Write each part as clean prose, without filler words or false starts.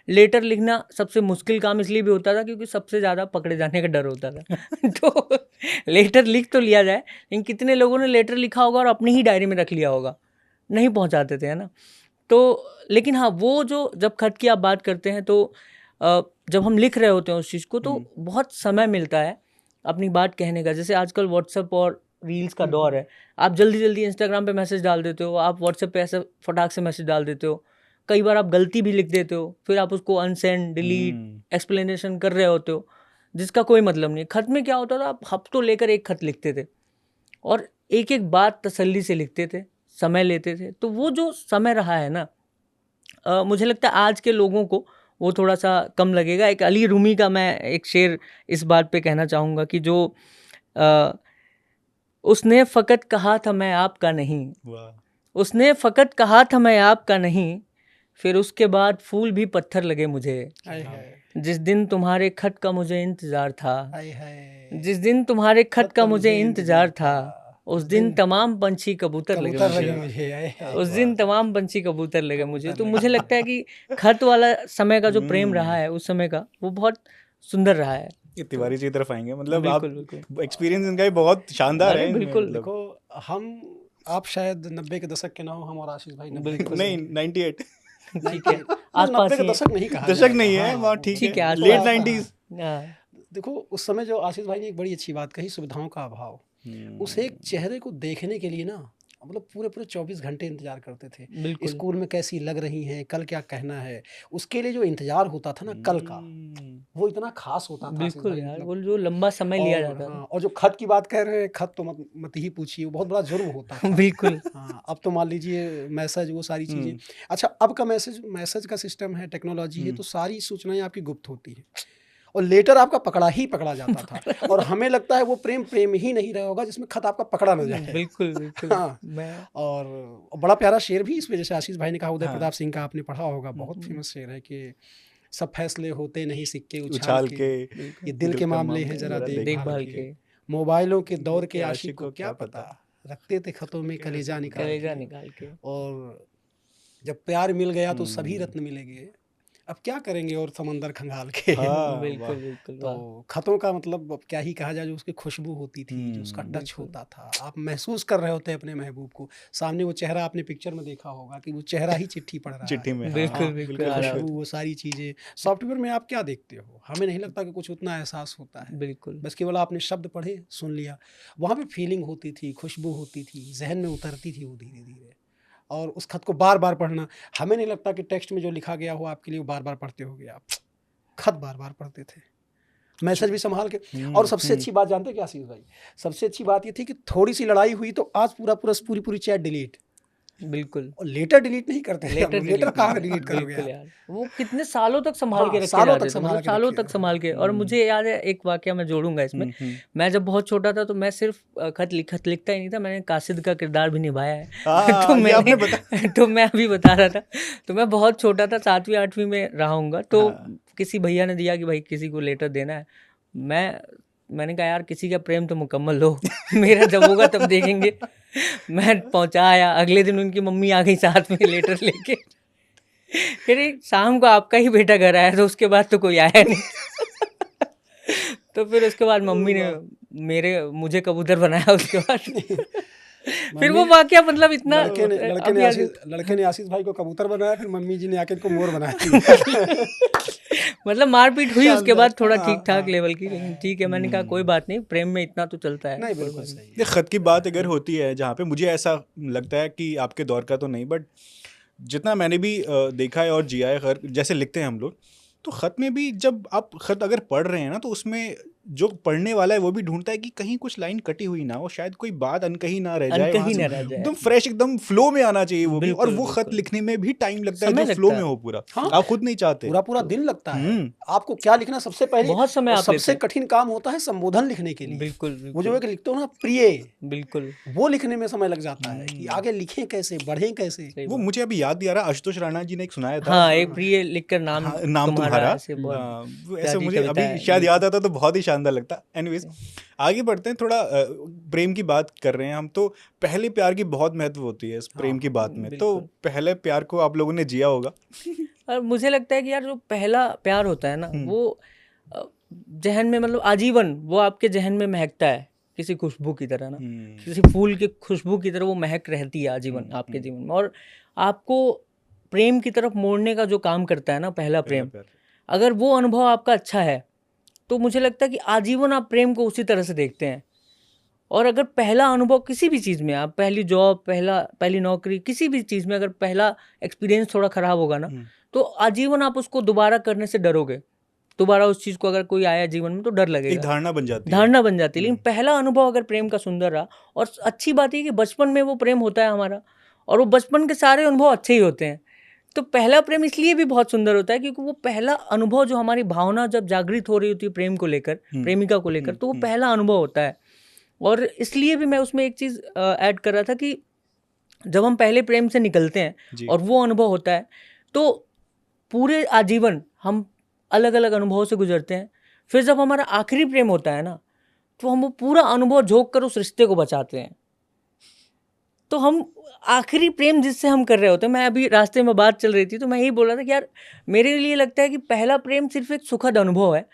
Letter लिखना सबसे मुश्किल काम इसलिए भी होता था क्योंकि सबसे ज़्यादा पकड़े जाने का डर होता था तो लेटर लिख तो लिया जाए, लेकिन कितने लोगों ने लेटर लिखा होगा और अपनी ही डायरी में रख लिया होगा, नहीं पहुंचाते थे, है ना। तो लेकिन हाँ, वो जो जब खत की आप बात करते हैं तो जब हम लिख रहे होते हैं उस चीज़ को तो बहुत समय मिलता है अपनी बात कहने का। जैसे आजकल व्हाट्सएप और रील्स का दौर है, आप जल्दी जल्दी इंस्टाग्राम पे मैसेज डाल देते हो, आप व्हाट्सएप पे ऐसे फटाक से मैसेज डाल देते हो, कई बार आप गलती भी लिख देते हो, फिर आप उसको अनसेंड, डिलीट, एक्सप्लेनेशन कर रहे होते हो जिसका कोई मतलब नहीं। खत में क्या होता था, आप हफ्तों लेकर एक खत लिखते थे और एक एक बात तसल्ली से लिखते थे, समय लेते थे। तो वो जो समय रहा है ना, मुझे लगता है आज के लोगों को वो थोड़ा सा कम लगेगा। एक अली रूमी का मैं एक शेर इस बात पे कहना चाहूँगा कि जो उसने फ़कत कहा था मैं आपका नहीं, उसने फ़कत कहा था मैं आपका नहीं, फिर उसके बाद फूल भी पत्थर लगे मुझे। जिस दिन तुम्हारे खत का मुझे इंतज़ार था, जिस दिन तुम्हारे खत का मुझे इंतज़ार था, उस दिन तमाम पंछी कबूतर लगे मुझे, उस दिन तमाम पंछी कबूतर लगे मुझे। तो मुझे लगता है कि खत वाला समय का जो प्रेम रहा है उस समय का, वो बहुत सुंदर रहा है। ये तिवारी जी की तरफ आएंगे, मतलब बिल्कुल, आप एक्सपीरियंस इनका भी बहुत शानदार है। बिल्कुल। देखो आप शायद 90 के दशक के ना हो, हम और आशीष भाई 90 के नहीं 98 ठीक है, आसपास 90 के दशक नहीं कहा, दशक नहीं है वहाँ, ठीक है, लेट 90s। देखो उस समय जो आशीष भाई ने एक बड़ी अच्छी बात कही, सुविधाओं का अभाव, उस एक चेहरे को देखने के लिए ना मतलब पूरे 24 घंटे इंतजार करते थे। स्कूल में कैसी लग रही हैं, कल क्या कहना है, उसके लिए जो इंतजार होता था ना कल का, वो इतना खास होता था। बिल्कुल यार, वो जो लंबा समय लिया जाता था। और जो खत की बात कह रहे हैं, खत तो मत ही पूछिए, वो बहुत बड़ा जुर्म होता था। बिल्कुल। हाँ, अब तो मान लीजिए मैसेज, वो सारी चीज़ें। अच्छा, अब का मैसेज का सिस्टम है, टेक्नोलॉजी है, तो सारी सूचनाएं आपकी गुप्त होती है और लेटर आपका पकड़ा जाता था और हमें लगता है वो प्रेम ही नहीं रहा होगा जिसमें खत आपका पकड़ा ना जाए। बिल्कुल। हाँ, और बड़ा प्यारा शेर भी इस वजह से आशीष भाई ने कहा, उदय प्रताप सिंह का आपने पढ़ा होगा, बहुत फेमस शेर है कि सब फैसले होते नहीं सिक्के उछाल के, ये दिल के मामले हैं जरा देखभाल के, मोबाइलों के दौर के आशिक को क्या पता, रखते थे खतों में कलेजा निकाल के। और जब प्यार मिल गया तो सभी रत्न मिलेंगे, अब क्या करेंगे और समंदर खंगाल के। बिल्कुल। तो खतों का मतलब अब क्या ही कहा जाए, जो उसकी खुशबू होती थी, जो उसका टच होता था, आप महसूस कर रहे होते हैं अपने महबूब को, सामने वो चेहरा आपने पिक्चर में देखा होगा कि वो चेहरा ही चिट्ठी पढ़ रहा है, चिट्ठी में। बिल्कुल। खुशबू, वो सारी चीज़ें। सॉफ्टवेयर में आप क्या देखते हो, हमें नहीं लगता कि कुछ उतना एहसास होता है, बिल्कुल, बस केवल आपने शब्द पढ़े, सुन लिया। वहाँ पे फीलिंग होती थी, खुशबू होती थी, जहन में उतरती थी वो धीरे धीरे। और उस खत को बार बार पढ़ना, हमें नहीं लगता कि टेक्स्ट में जो लिखा गया हो आपके लिए वो बार बार पढ़ते होगे, आप खत बार बार पढ़ते थे, मैसेज भी संभाल के। और सबसे अच्छी बात जानते क्या आशीष भाई, सबसे अच्छी बात ये थी कि थोड़ी सी लड़ाई हुई तो आज पूरी चैट डिलीट। बिल्कुल। और लेटर डिलीट नहीं करते, लेटर कहाँ डिलीट करोगे यार, वो कितने सालों तक संभाल के रखे जाते थे, सालों तक संभाल के। और मुझे याद है एक वाकया मैं जोड़ूंगा इसमें, मैं जब बहुत छोटा था तो मैं सिर्फ खत लिखता ही नहीं था, मैंने कासिद का किरदार भी निभाया है। तो मैं अभी बता रहा था, तो मैं बहुत छोटा था, 7वीं 8वीं में रहा हूँगा, तो किसी भैया ने दिया कि भाई किसी को लेटर देना है। मैंने कहा यार किसी का प्रेम तो मुकम्मल हो, मेरा जब होगा तब देखेंगे। मैं पहुंचाया, अगले दिन उनकी मम्मी आ गई साथ में लेटर लेके, फिर शाम को आपका ही बेटा घर आया, तो उसके बाद तो कोई आया नहीं। तो फिर उसके बाद मम्मी ने मुझे कबूतर बनाया उसके बाद। फिर वो वाकया मतलब इतना, लड़के ने आशीष भाई को कबूतर बनाया, फिर मम्मी जी ने आके इनको मोर बनाया। मतलब मारपीट हुई उसके बाद थोड़ा ठीक ठाक लेवल की, लेकिन ठीक है, मैंने कहा कोई बात नहीं, प्रेम में इतना तो चलता है। नहीं, बिल्कुल सही। ये खत की बात अगर होती है, जहाँ पे मुझे ऐसा लगता है कि आपके दौर का तो नहीं, बट जितना मैंने भी देखा है और जिया है, जैसे लिखते हैं हम लोग, तो खत में भी जब आप खत अगर पढ़ रहे हैं ना, तो उसमें जो पढ़ने वाला है वो भी ढूंढता है कि कहीं कुछ लाइन कटी हुई ना हो, शायद कोई बात अनकही ना रह जाए, एकदम फ्रेश, एकदम फ्लो में आना चाहिए वो भी। और वो खत लिखने में भी टाइम लगता है, जो फ्लो में हो पूरा। आप खुद नहीं चाहते, पूरा दिन लगता है आपको क्या लिखना। सबसे पहले बहुत समय, सबसे कठिन काम होता है संबोधन लिखने के लिए। बिल्कुल। वो जो एक लिखते हो ना प्रिय, बिल्कुल, वो लिखने में समय लग जाता है कि आगे लिखें कैसे, बढ़ें कैसे। वो मुझे अभी याद नहीं आ रहा, आशुतोष राणा जी ने एक सुनाया था, हाँ, एक प्रिय लिखकर नाम तुम्हारा, ऐसे मुझे अभी शायद याद आता तो बहुत ही शानदार लगता। आगे बढ़ते हैं, थोड़ा प्रेम की बात कर रहे हैं हम, तो पहले प्यार की बहुत महत्व होती है इस प्रेम की बात में। तो पहले प्यार को आप लोगों ने जिया होगा, और मुझे लगता है कि यार जो पहला प्यार होता है ना वो जहन में मतलब आजीवन वो आपके जहन में महकता है किसी खुशबू की तरह ना, किसी फूल की खुशबू की तरह वो महक रहती है आजीवन आपके जीवन में। और आपको प्रेम की तरफ मोड़ने का जो काम करता है ना पहला प्रेम, अगर वो अनुभव आपका अच्छा है तो मुझे लगता है कि आजीवन आप प्रेम को उसी तरह से देखते हैं। और अगर पहला अनुभव किसी भी चीज़ में, आप पहली जॉब, पहली नौकरी, किसी भी चीज़ में अगर पहला एक्सपीरियंस थोड़ा ख़राब होगा ना तो आजीवन आप उसको दोबारा करने से डरोगे। दोबारा उस चीज़ को अगर कोई आया जीवन में तो डर लगेगा, एक धारणा बन जाती है। लेकिन पहला अनुभव अगर प्रेम का सुंदर रहा, और अच्छी बात है कि बचपन में वो प्रेम होता है हमारा, और वो बचपन के सारे अनुभव अच्छे ही होते हैं। तो पहला प्रेम इसलिए भी बहुत सुंदर होता है क्योंकि वो पहला अनुभव जो हमारी भावना जब जागृत हो रही होती है प्रेम को लेकर, प्रेमिका को लेकर, तो वो पहला अनुभव होता है। और इसलिए भी मैं उसमें एक चीज़ ऐड कर रहा था कि जब हम पहले प्रेम से निकलते हैं और वो अनुभव होता है तो पूरे आजीवन हम अलग अलग अनुभवों से गुजरते हैं। फिर जब हमारा आखिरी प्रेम होता है ना तो हम वो पूरा अनुभव झोंक कर उस रिश्ते को बचाते हैं। तो हम आखिरी प्रेम जिससे हम कर रहे होते हैं, मैं अभी रास्ते में बात चल रही थी तो मैं यही बोल रहा था कि यार मेरे लिए लगता है कि पहला प्रेम सिर्फ एक सुखद अनुभव है,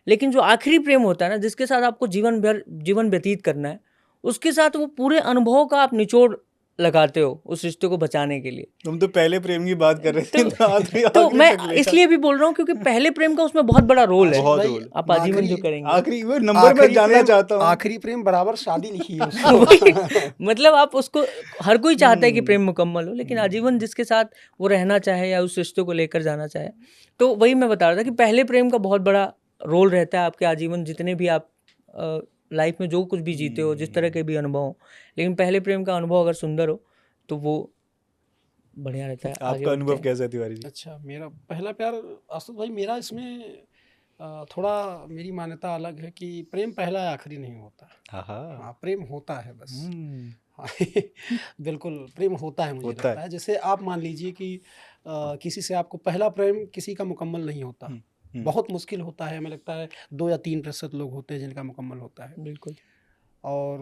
लेकिन जो आखिरी प्रेम होता है ना जिसके साथ आपको जीवन व्यतीत करना है, उसके साथ वो पूरे अनुभवों का आप निचोड़ लगाते हो उस रिश्ते को बचाने के लिए। तुम तो पहले प्रेम की बात कर रहे थे तो मैं इसलिए भी बोल रहा हूँ क्योंकि पहले प्रेम का उसमें बहुत बड़ा रोल है। बहुत रोल। आप आजीवन जो करेंगे आखिरी वो नंबर में जानना चाहता हूँ। आखिरी प्रेम बराबर शादी लिखी है उसको। मतलब आप उसको, हर कोई चाहता है कि प्रेम मुकम्मल हो, लेकिन आजीवन जिसके साथ वो रहना चाहे या उस रिश्ते को लेकर जाना चाहे, तो वही मैं बता रहा था कि पहले प्रेम का बहुत बड़ा रोल रहता है आपके आजीवन, जितने भी आप लाइफ में जो कुछ भी जीते हो, जिस तरह के भी अनुभव हो, लेकिन पहले प्रेम का अनुभव अगर सुंदर हो तो वो बढ़िया रहता है। आपका अनुभव कैसा है तिवारी जी? अच्छा, मेरा पहला प्यार आशुतोष भाई, मेरा इसमें थोड़ा मेरी मान्यता अलग है कि प्रेम पहला या आखिरी नहीं होता। हाँ, प्रेम होता है बस। हाँ, बिल्कुल प्रेम होता है, मुझे लगता है। जैसे आप मान लीजिए कि किसी से आपको पहला प्रेम किसी का मुकम्मल नहीं होता, बहुत मुश्किल होता है। हमें लगता है 2 या 3% लोग होते हैं जिनका मुकम्मल होता है। बिल्कुल। और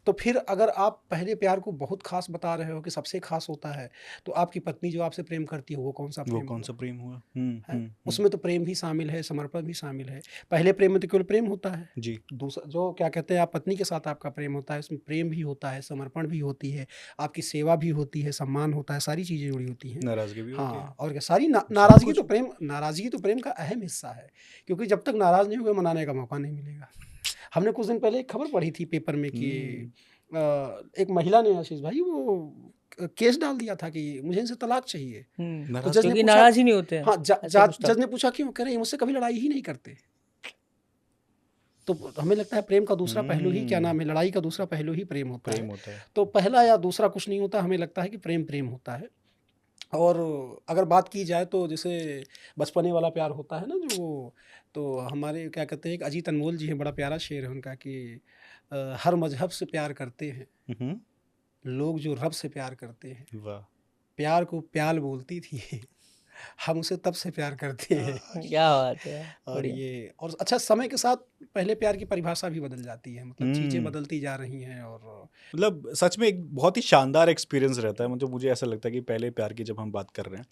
तो फिर अगर आप पहले प्यार को बहुत खास बता रहे हो कि सबसे खास होता है, तो आपकी पत्नी जो आपसे प्रेम करती है वो कौन सा प्रेम हुआ? उसमें तो प्रेम भी शामिल है, समर्पण भी शामिल है। पहले प्रेम में तो केवल प्रेम होता है जी। दूसरा जो क्या कहते हैं आप पत्नी के साथ आपका प्रेम होता है, उसमें प्रेम भी होता है, समर्पण भी होती है, आपकी सेवा भी होती है, सम्मान होता है, सारी चीज़ें जुड़ी होती हैं। नाराजगी भी होती है। हाँ, और क्या सारी नाराज़गी तो प्रेम का अहम हिस्सा है, क्योंकि जब तक नाराज़ नहीं होगे मनाने का मौका नहीं मिलेगा। हमने कुछ दिन पहले एक खबर पढ़ी थी पेपर में कि एक महिला ने, आशीष भाई, वो केस डाल दिया था कि मुझे इनसे तलाक चाहिए। तो जज ने नाराज ही नहीं होते हैं। हाँ, जज ने पूछा क्यों? कह रहे मुझसे कभी लड़ाई ही नहीं करते। तो हमें लगता है प्रेम का दूसरा पहलू ही क्या नाम है, लड़ाई का दूसरा पहलू ही प्रेम होता है। तो पहला या दूसरा कुछ नहीं होता, हमें लगता है कि प्रेम होता है। और अगर बात की जाए तो जैसे बचपने वाला प्यार होता है ना जो, तो हमारे क्या कहते हैं, एक अजीत अनमोल जी हैं, बड़ा प्यारा शेर है उनका कि हर मजहब से प्यार करते हैं लोग जो रब से प्यार करते हैं। वाह। प्यार को प्याल बोलती थी, हम उसे तब से प्यार करते हैं। क्या बात है। और ये, और अच्छा, समय के साथ पहले प्यार की परिभाषा भी बदल जाती है, मतलब चीज़ें बदलती जा रही हैं। और मतलब सच में एक बहुत ही शानदार एक्सपीरियंस रहता है। मतलब मुझे ऐसा लगता है कि पहले प्यार की जब हम बात कर रहे हैं,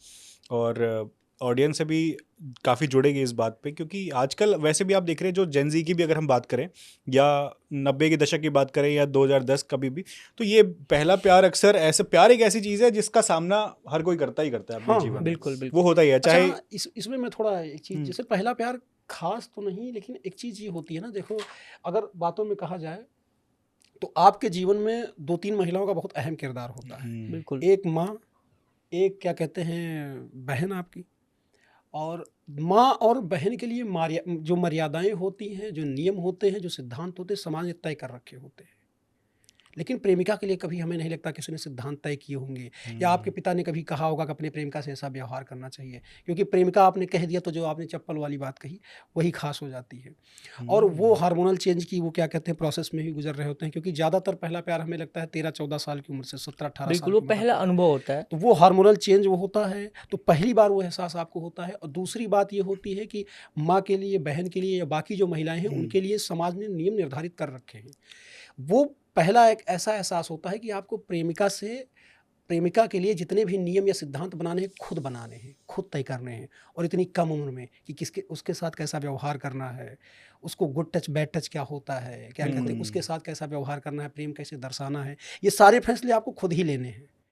और ऑडियंस से भी काफ़ी जुड़ेगी इस बात पे, क्योंकि आजकल वैसे भी आप देख रहे हैं जो जेन ज़ी की भी अगर हम बात करें या 90 के दशक की बात करें या 2010 कभी भी, तो ये पहला प्यार अक्सर ऐसे प्यार एक ऐसी चीज़ है जिसका सामना हर कोई करता ही करता है अपने जीवन में। बिल्कुल वो होता ही है। चाहे इसमें मैं थोड़ा एक चीज़, जैसे पहला प्यार खास तो नहीं, लेकिन एक चीज़ ये होती है ना, देखो अगर बातों में कहा जाए तो आपके जीवन में 2-3 महिलाओं का बहुत अहम किरदार होता है। बिल्कुल। एक माँ, एक क्या कहते हैं बहन आपकी, और माँ और बहन के लिए जो मर्यादाएं होती हैं, जो नियम होते हैं, जो सिद्धांत होते हैं, समाज ने तय कर रखे होते हैं। लेकिन प्रेमिका के लिए कभी हमें नहीं लगता किसी ने सिद्धांत तय किए होंगे, या आपके पिता ने कभी कहा होगा कि अपने प्रेमिका से ऐसा व्यवहार करना चाहिए, क्योंकि प्रेमिका आपने कह दिया तो जो आपने चप्पल वाली बात कही वही खास हो जाती है। और वो हार्मोनल चेंज की, वो क्या कहते हैं, प्रोसेस में ही गुजर रहे होते हैं, क्योंकि ज़्यादातर पहला प्यार हमें लगता है 13-14 साल की उम्र से, 17-18 साल। बिल्कुल, वो पहला अनुभव होता है, तो वो हार्मोनल चेंज वो होता है, तो पहली बार वो एहसास आपको होता है। और दूसरी बात ये होती है कि माँ के लिए, बहन के लिए, या बाकी जो महिलाएं हैं उनके लिए समाज ने नियम निर्धारित कर रखे हैं। वो पहला एक ऐसा एहसास होता है कि आपको प्रेमिका के लिए जितने भी नियम या सिद्धांत बनाने हैं खुद बनाने हैं, खुद तय करने हैं, और इतनी कम उम्र में कि किसके उसके साथ कैसा व्यवहार करना है, उसको गुड टच बैड टच क्या होता है, क्या कहते हैं, उसके साथ कैसा व्यवहार करना है, प्रेम कैसे दर्शाना है, ये सारे फैसले आपको खुद ही लेने हैं।